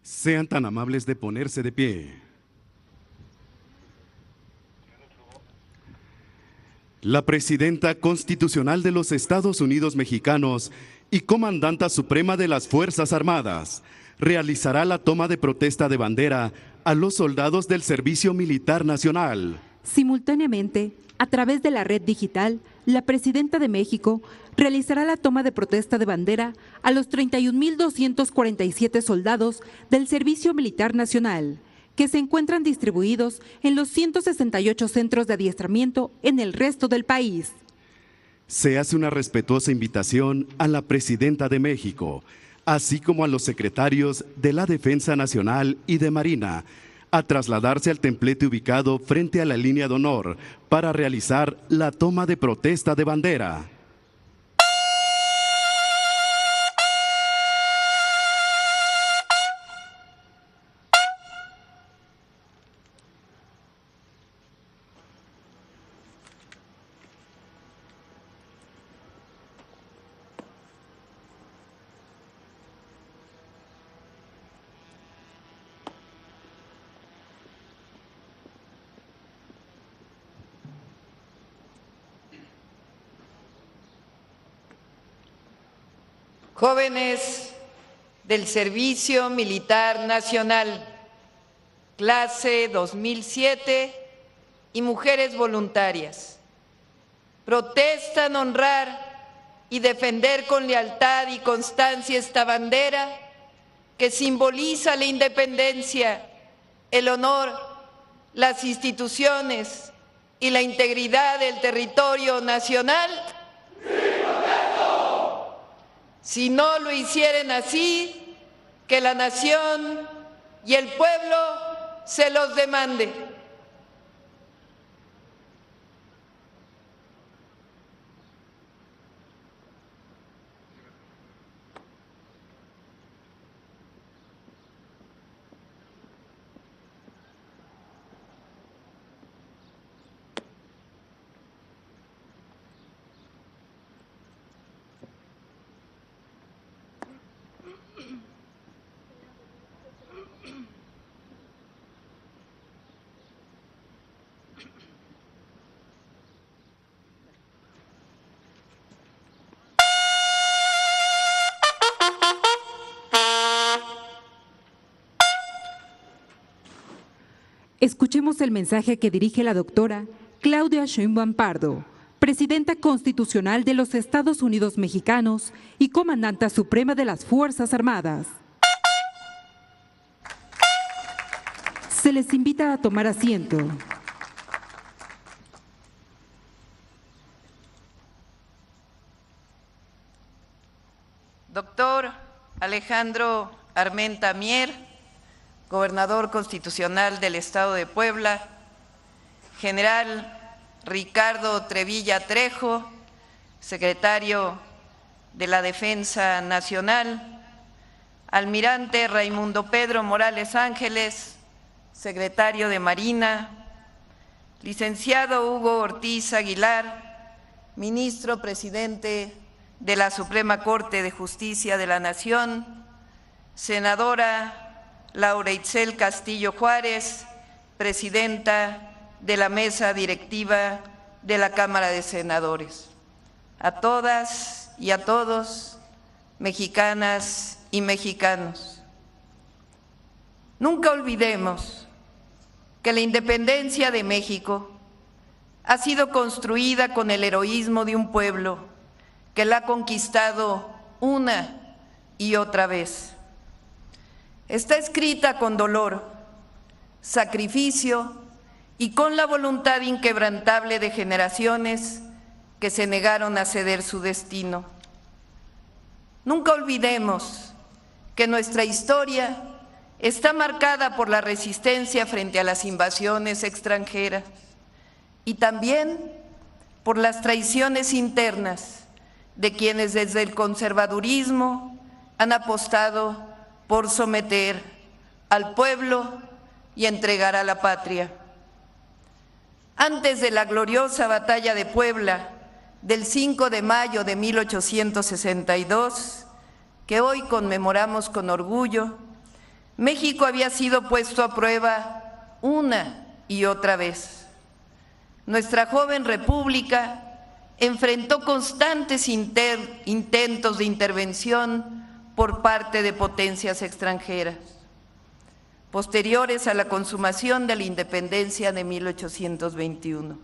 Sean tan amables de ponerse de pie. La presidenta constitucional de los Estados Unidos mexicanos y comandanta suprema de las Fuerzas Armadas realizará la toma de protesta de bandera a los soldados del Servicio Militar Nacional. Simultáneamente, a través de la red digital, la presidenta de México realizará la toma de protesta de bandera a los 31.247 soldados del Servicio Militar Nacional, que se encuentran distribuidos en los 168 centros de adiestramiento en el resto del país. Se hace una respetuosa invitación a la presidenta de México, así como a los secretarios de la Defensa Nacional y de Marina, a trasladarse al templete ubicado frente a la línea de honor para realizar la toma de protesta de bandera. Jóvenes del Servicio Militar Nacional, clase 2007 y mujeres voluntarias, protestan honrar y defender con lealtad y constancia esta bandera que simboliza la independencia, el honor, las instituciones y la integridad del territorio nacional. Si no lo hicieren así, que la nación y el pueblo se los demande. Escuchemos el mensaje que dirige la doctora Claudia Sheinbaum Pardo, presidenta constitucional de los Estados Unidos mexicanos y comandanta suprema de las Fuerzas Armadas. Se les invita a tomar asiento. Doctor Alejandro Armenta Mier, gobernador constitucional del Estado de Puebla, general Ricardo Trevilla Trejo, secretario de la Defensa Nacional, almirante Raimundo Pedro Morales Ángeles, secretario de Marina, licenciado Hugo Ortiz Aguilar, ministro presidente de la Suprema Corte de Justicia de la Nación, senadora Laura Itzel Castillo Juárez, presidenta de la mesa directiva de la Cámara de Senadores. A todas y a todos, mexicanas y mexicanos, nunca olvidemos que la independencia de México ha sido construida con el heroísmo de un pueblo que la ha conquistado una y otra vez. Está escrita con dolor, sacrificio y con la voluntad inquebrantable de generaciones que se negaron a ceder su destino. Nunca olvidemos que nuestra historia está marcada por la resistencia frente a las invasiones extranjeras y también por las traiciones internas de quienes desde el conservadurismo han apostado por someter al pueblo y entregar a la patria. Antes de la gloriosa batalla de Puebla del 5 de mayo de 1862, que hoy conmemoramos con orgullo, México había sido puesto a prueba una y otra vez. Nuestra joven república enfrentó constantes intentos de intervención por parte de potencias extranjeras, posteriores a la consumación de la independencia de 1821.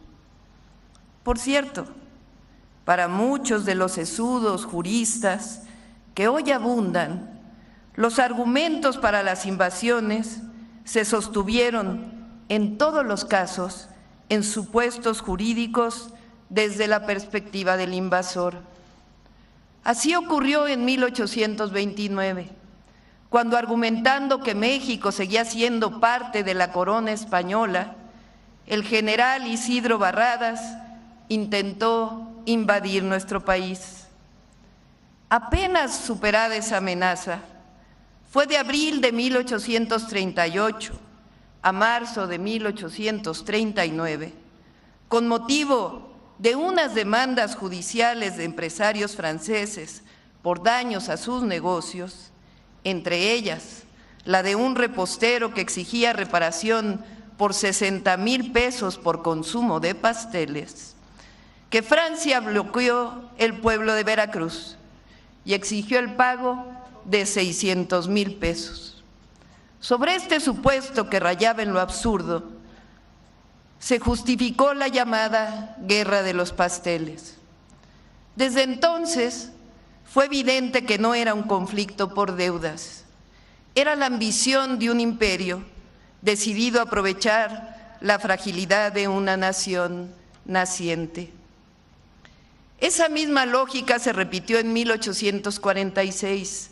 Por cierto, para muchos de los sesudos juristas que hoy abundan, los argumentos para las invasiones se sostuvieron en todos los casos en supuestos jurídicos desde la perspectiva del invasor. Así ocurrió en 1829, cuando, argumentando que México seguía siendo parte de la corona española, el general Isidro Barradas intentó invadir nuestro país. Apenas superada esa amenaza, fue de abril de 1838 a marzo de 1839, con motivo de unas demandas judiciales de empresarios franceses por daños a sus negocios, entre ellas la de un repostero que exigía reparación por 60,000 pesos por consumo de pasteles, que Francia bloqueó el pueblo de Veracruz y exigió el pago de 600,000 pesos. Sobre este supuesto que rayaba en lo absurdo, se justificó la llamada Guerra de los Pasteles. Desde entonces fue evidente que no era un conflicto por deudas, era la ambición de un imperio decidido a aprovechar la fragilidad de una nación naciente. Esa misma lógica se repitió en 1846,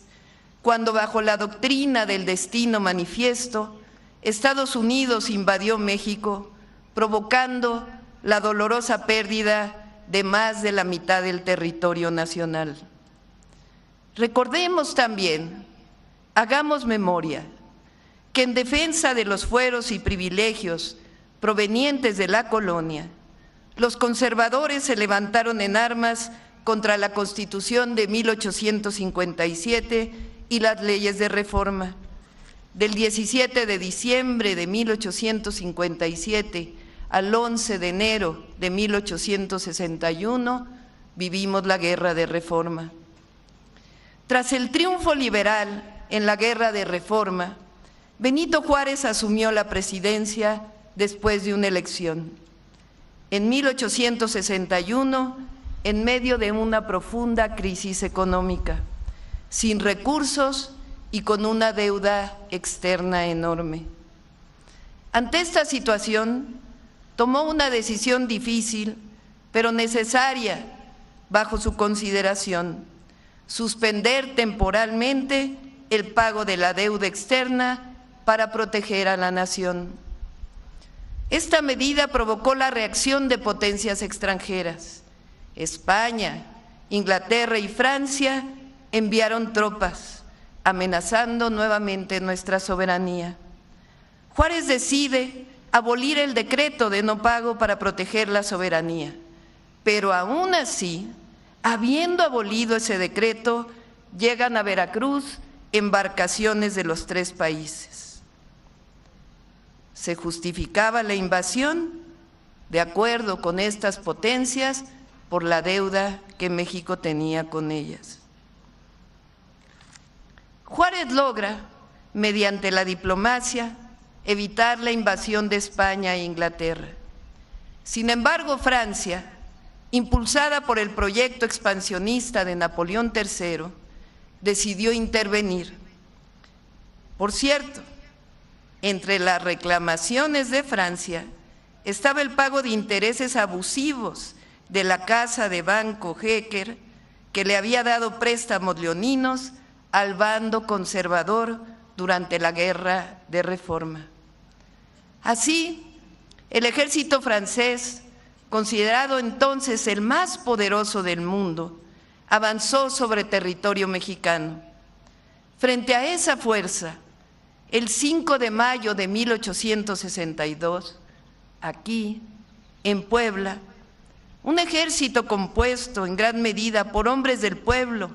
cuando bajo la doctrina del destino manifiesto, Estados Unidos invadió México, provocando la dolorosa pérdida de más de la mitad del territorio nacional. Recordemos también, hagamos memoria, que en defensa de los fueros y privilegios provenientes de la colonia, los conservadores se levantaron en armas contra la Constitución de 1857 y las leyes de reforma. Del 17 de diciembre de 1857 al 11 de enero de 1861 vivimos la Guerra de Reforma. Tras el triunfo liberal en la Guerra de Reforma, Benito Juárez asumió la presidencia después de una elección. En 1861, en medio de una profunda crisis económica, sin recursos y con una deuda externa enorme. Ante esta situación, tomó una decisión difícil, pero necesaria bajo su consideración: suspender temporalmente el pago de la deuda externa para proteger a la nación. Esta medida provocó la reacción de potencias extranjeras. España, Inglaterra y Francia enviaron tropas, amenazando nuevamente nuestra soberanía. Juárez decide abolir el decreto de no pago para proteger la soberanía, pero aún así, habiendo abolido ese decreto, llegan a Veracruz embarcaciones de los 3 países. ¿Se justificaba la invasión? De acuerdo con estas potencias, por la deuda que México tenía con ellas. Juárez logra, mediante la diplomacia, evitar la invasión de España e Inglaterra. Sin embargo, Francia, impulsada por el proyecto expansionista de Napoleón III, decidió intervenir. Por cierto, entre las reclamaciones de Francia estaba el pago de intereses abusivos de la casa de banco Hecker, que le había dado préstamos leoninos al bando conservador durante la Guerra de Reforma. Así, el ejército francés, considerado entonces el más poderoso del mundo, avanzó sobre territorio mexicano. Frente a esa fuerza, el 5 de mayo de 1862, aquí, en Puebla, un ejército compuesto en gran medida por hombres del pueblo,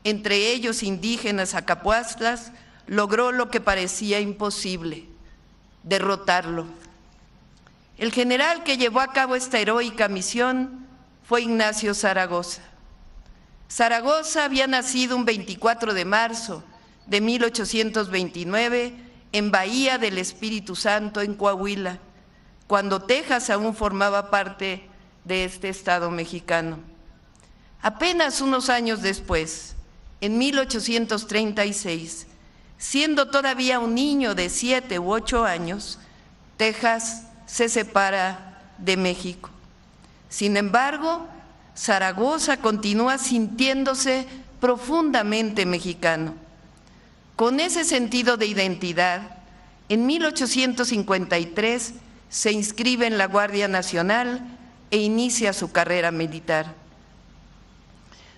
entre ellos indígenas acapuastlas, logró lo que parecía imposible: derrotarlo. El general que llevó a cabo esta heroica misión fue Ignacio Zaragoza. Zaragoza había nacido un 24 de marzo de 1829 en Bahía del Espíritu Santo, en Coahuila, cuando Texas aún formaba parte de este estado mexicano. Apenas unos años después, en 1836, siendo todavía un niño de 7 u 8 años, Texas se separa de México. Sin embargo, Zaragoza continúa sintiéndose profundamente mexicano. Con ese sentido de identidad, en 1853 se inscribe en la Guardia Nacional e inicia su carrera militar.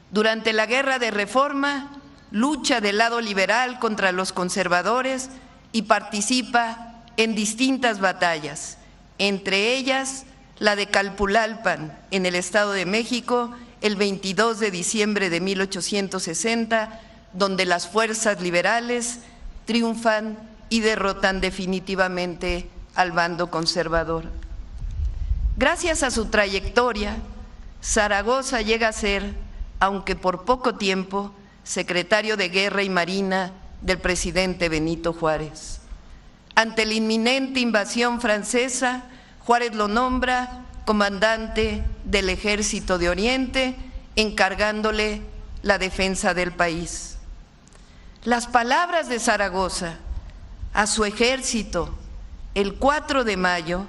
Durante la Guerra de Reforma, lucha del lado liberal contra los conservadores y participa en distintas batallas, entre ellas la de Calpulalpan, en el Estado de México, el 22 de diciembre de 1860, donde las fuerzas liberales triunfan y derrotan definitivamente al bando conservador. Gracias a su trayectoria, Zaragoza llega a ser, aunque por poco tiempo, secretario de Guerra y Marina del presidente Benito Juárez. Ante la inminente invasión francesa, Juárez lo nombra comandante del Ejército de Oriente, encargándole la defensa del país. Las palabras de Zaragoza a su ejército el 4 de mayo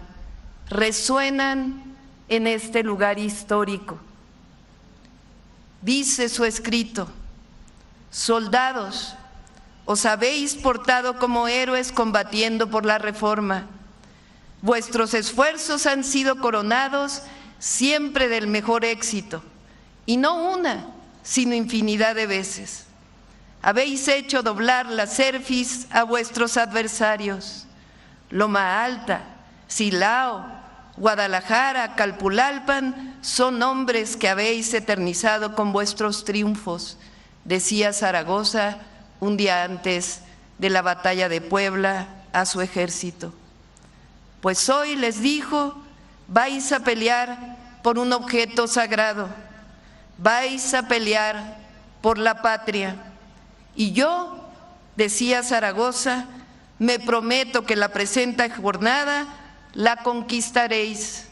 resuenan en este lugar histórico. Dice su escrito: soldados, os habéis portado como héroes combatiendo por la Reforma. Vuestros esfuerzos han sido coronados siempre del mejor éxito, y no una, sino infinidad de veces. Habéis hecho doblar la cerviz a vuestros adversarios. Loma Alta, Silao, Guadalajara, Calpulalpan son nombres que habéis eternizado con vuestros triunfos, decía Zaragoza un día antes de la batalla de Puebla a su ejército. Pues hoy, les dijo, vais a pelear por un objeto sagrado, vais a pelear por la patria. Y yo, decía Zaragoza, me prometo que la presente jornada la conquistaréis.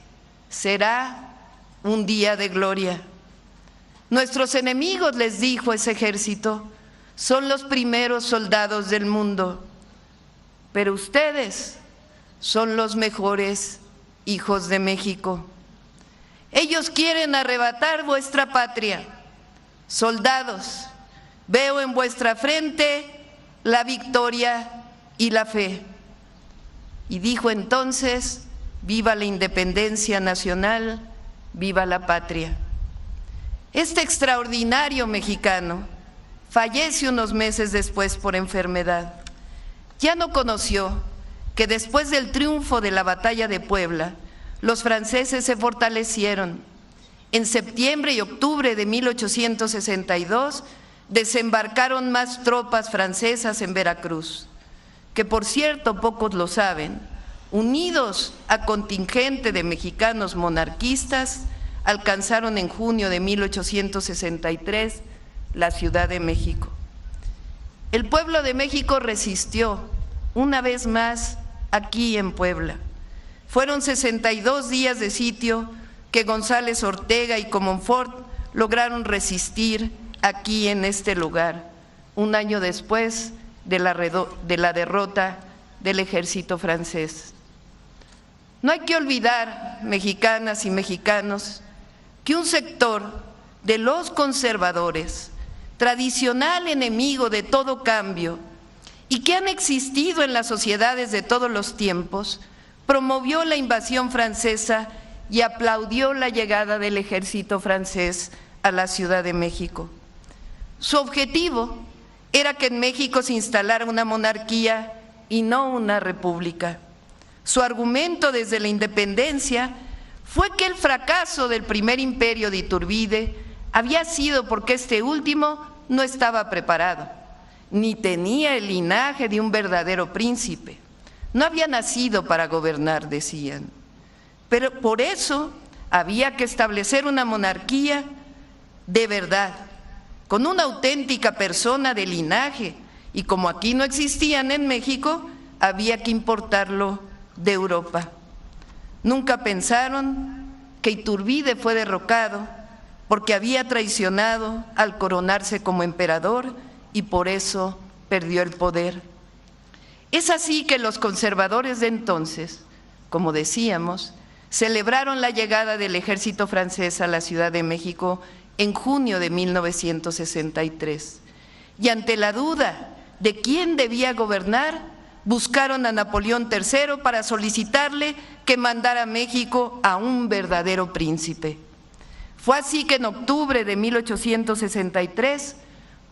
Será un día de gloria. Nuestros enemigos, les dijo ese ejército, son los primeros soldados del mundo, pero ustedes son los mejores hijos de México. Ellos quieren arrebatar vuestra patria. Soldados, veo en vuestra frente la victoria y la fe. Y dijo entonces: viva la independencia nacional, viva la patria. Este extraordinario mexicano fallece unos meses después por enfermedad. Ya no conoció que después del triunfo de la batalla de Puebla, los franceses se fortalecieron. En septiembre y octubre de 1862 desembarcaron más tropas francesas en Veracruz, que por cierto pocos lo saben, unidos a contingente de mexicanos monarquistas, alcanzaron en junio de 1863 la Ciudad de México. El pueblo de México resistió una vez más aquí en Puebla. Fueron 62 días de sitio que González Ortega y Comonfort lograron resistir aquí en este lugar, un año después de la derrota del ejército francés. No hay que olvidar, mexicanas y mexicanos, que un sector de los conservadores, tradicional enemigo de todo cambio y que han existido en las sociedades de todos los tiempos, promovió la invasión francesa y aplaudió la llegada del ejército francés a la Ciudad de México. Su objetivo era que en México se instalara una monarquía y no una república. Su argumento desde la independencia fue que el fracaso del primer imperio de Iturbide había sido porque este último no estaba preparado ni tenía el linaje de un verdadero príncipe. No había nacido para gobernar, decían. Pero por eso había que establecer una monarquía de verdad, con una auténtica persona de linaje, y como aquí no existían en México, había que importarlo de Europa. Nunca pensaron que Iturbide fue derrocado porque había traicionado al coronarse como emperador y por eso perdió el poder. Es así que los conservadores de entonces, como decíamos, celebraron la llegada del ejército francés a la Ciudad de México en junio de 1963. Y ante la duda de quién debía gobernar, buscaron a Napoleón III para solicitarle que mandara a México a un verdadero príncipe. Fue así que en octubre de 1863,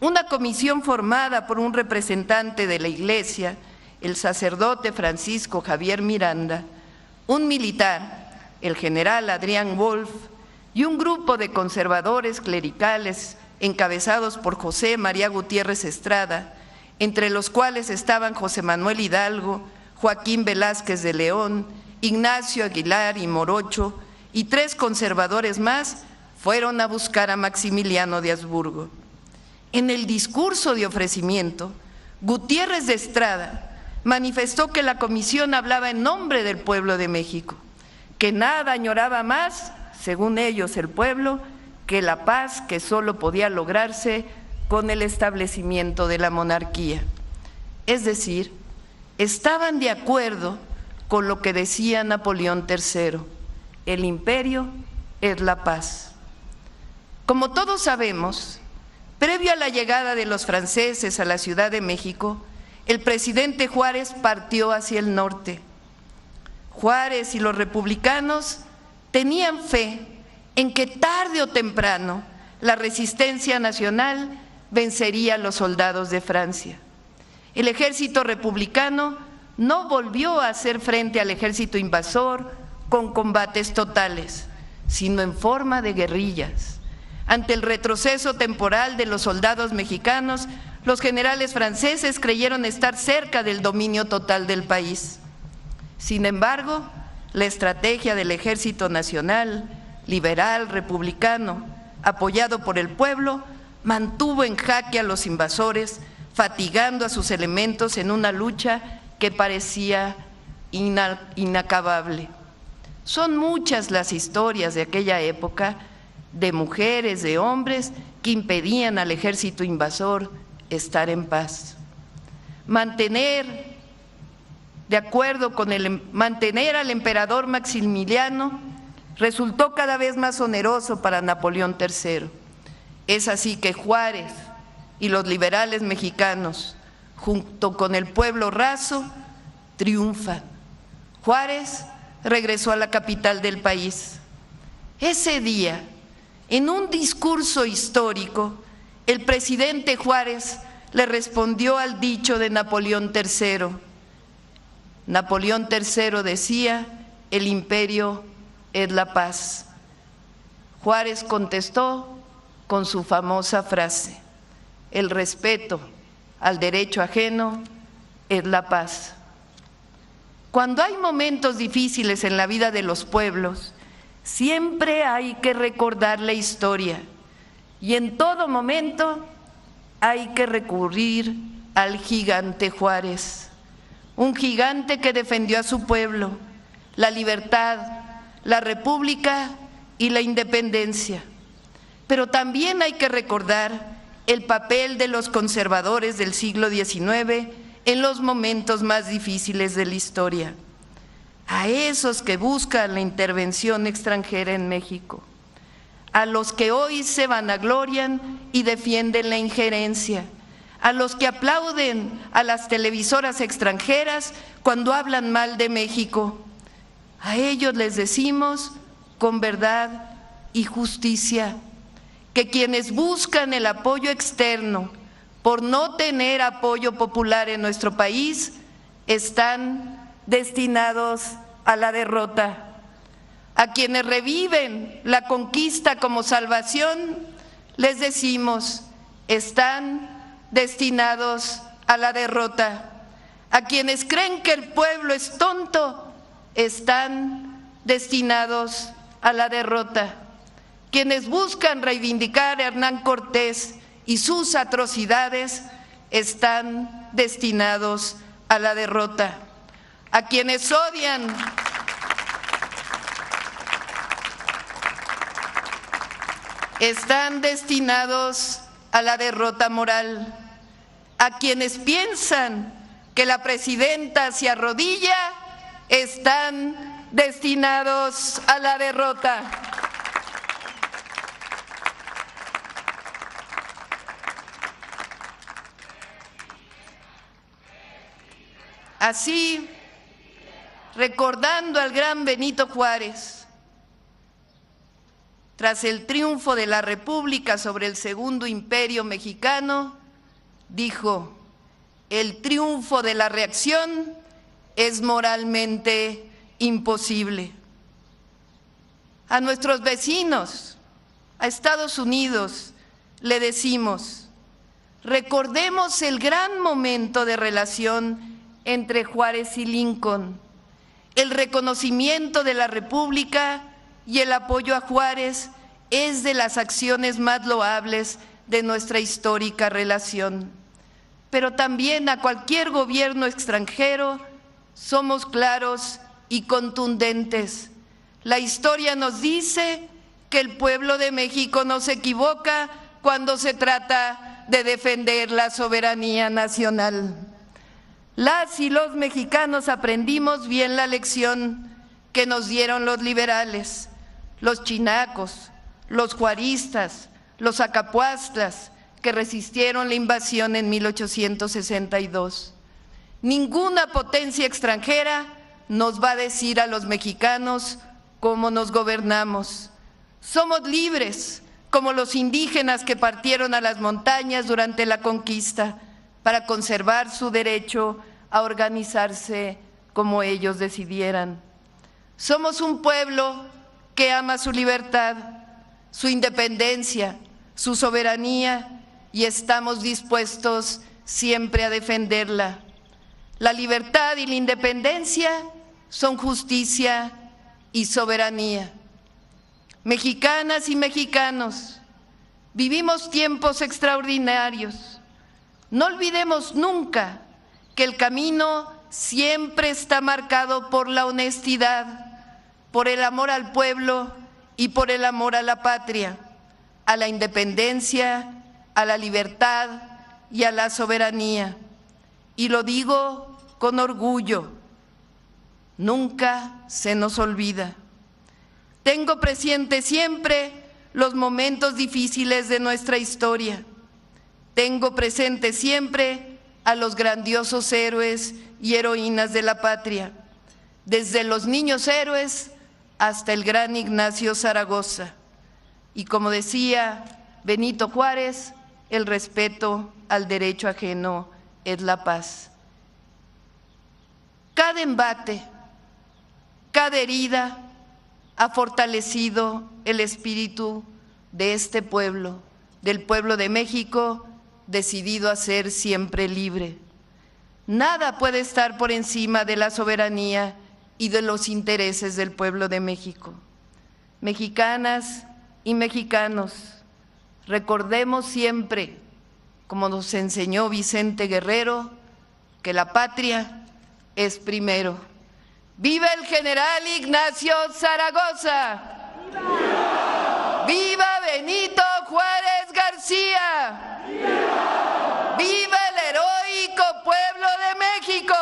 una comisión formada por un representante de la Iglesia, el sacerdote Francisco Javier Miranda, un militar, el general Adrián Wolf, y un grupo de conservadores clericales encabezados por José María Gutiérrez Estrada, entre los cuales estaban José Manuel Hidalgo, Joaquín Velázquez de León, Ignacio Aguilar y Morocho, y 3 conservadores más, fueron a buscar a Maximiliano de Habsburgo. En el discurso de ofrecimiento, Gutiérrez de Estrada manifestó que la comisión hablaba en nombre del pueblo de México, que nada añoraba más, según ellos el pueblo, que la paz que solo podía lograrse con el establecimiento de la monarquía. Es decir, estaban de acuerdo con lo que decía Napoleón III: el imperio es la paz. Como todos sabemos, previo a la llegada de los franceses a la Ciudad de México, el presidente Juárez partió hacia el norte. Juárez y los republicanos tenían fe en que tarde o temprano la resistencia nacional vencería a los soldados de Francia. El ejército republicano no volvió a hacer frente al ejército invasor con combates totales, sino en forma de guerrillas. Ante el retroceso temporal de los soldados mexicanos, los generales franceses creyeron estar cerca del dominio total del país. Sin embargo, la estrategia del Ejército Nacional, liberal, republicano, apoyado por el pueblo, mantuvo en jaque a los invasores, fatigando a sus elementos en una lucha que parecía inacabable. Son muchas las historias de aquella época, de mujeres, de hombres, que impedían al ejército invasor estar en paz. Mantener al emperador Maximiliano resultó cada vez más oneroso para Napoleón III. Es así que Juárez y los liberales mexicanos, junto con el pueblo raso, triunfan. Juárez regresó a la capital del país. Ese día, en un discurso histórico, el presidente Juárez le respondió al dicho de Napoleón III. Napoleón III decía: el imperio es la paz. Juárez contestó con su famosa frase: el respeto al derecho ajeno es la paz. Cuando hay momentos difíciles en la vida de los pueblos, siempre hay que recordar la historia y en todo momento hay que recurrir al gigante Juárez, un gigante que defendió a su pueblo, la libertad, la república y la independencia. Pero también hay que recordar el papel de los conservadores del siglo XIX en los momentos más difíciles de la historia, a esos que buscan la intervención extranjera en México, a los que hoy se vanaglorian y defienden la injerencia, a los que aplauden a las televisoras extranjeras cuando hablan mal de México. A ellos les decimos con verdad y justicia que quienes buscan el apoyo externo por no tener apoyo popular en nuestro país están destinados a la derrota. A quienes reviven la conquista como salvación, les decimos, están destinados a la derrota. A quienes creen que el pueblo es tonto, están destinados a la derrota. Quienes buscan reivindicar a Hernán Cortés y sus atrocidades, están destinados a la derrota. A quienes odian están destinados a la derrota moral. A quienes piensan que la presidenta se arrodilla, están destinados a la derrota. Así, recordando al gran Benito Juárez, tras el triunfo de la República sobre el Segundo Imperio Mexicano, dijo: el triunfo de la reacción es moralmente imposible. A nuestros vecinos, a Estados Unidos, le decimos: recordemos el gran momento de relación entre Juárez y Lincoln, el reconocimiento de la República y el apoyo a Juárez es de las acciones más loables de nuestra histórica relación. Pero también a cualquier gobierno extranjero somos claros y contundentes. La historia nos dice que el pueblo de México no se equivoca cuando se trata de defender la soberanía nacional. Las y los mexicanos aprendimos bien la lección que nos dieron los liberales, los chinacos, los juaristas, los acapuastlas, que resistieron la invasión en 1862. Ninguna potencia extranjera nos va a decir a los mexicanos cómo nos gobernamos. Somos libres, como los indígenas que partieron a las montañas durante la conquista para conservar su derecho a organizarse como ellos decidieran. Somos un pueblo que ama su libertad, su independencia, su soberanía, y estamos dispuestos siempre a defenderla. La libertad y la independencia son justicia y soberanía. Mexicanas y mexicanos, vivimos tiempos extraordinarios. No olvidemos nunca que el camino siempre está marcado por la honestidad, por el amor al pueblo y por el amor a la patria, a la independencia, a la libertad y a la soberanía. Y lo digo con orgullo, nunca se nos olvida. Tengo presente siempre los momentos difíciles de nuestra historia. Tengo presente siempre a los grandiosos héroes y heroínas de la patria, desde los niños héroes hasta el gran Ignacio Zaragoza. Y como decía Benito Juárez, el respeto al derecho ajeno es la paz. Cada embate, cada herida ha fortalecido el espíritu de este pueblo, del pueblo de México, decidido a ser siempre libre. Nada puede estar por encima de la soberanía y de los intereses del pueblo de México. Mexicanas y mexicanos, recordemos siempre, como nos enseñó Vicente Guerrero, que la patria es primero. ¡Viva el general Ignacio Zaragoza! ¡Viva! ¡Viva Benito Juárez García! ¡Viva! ¡Viva el heroico pueblo de México!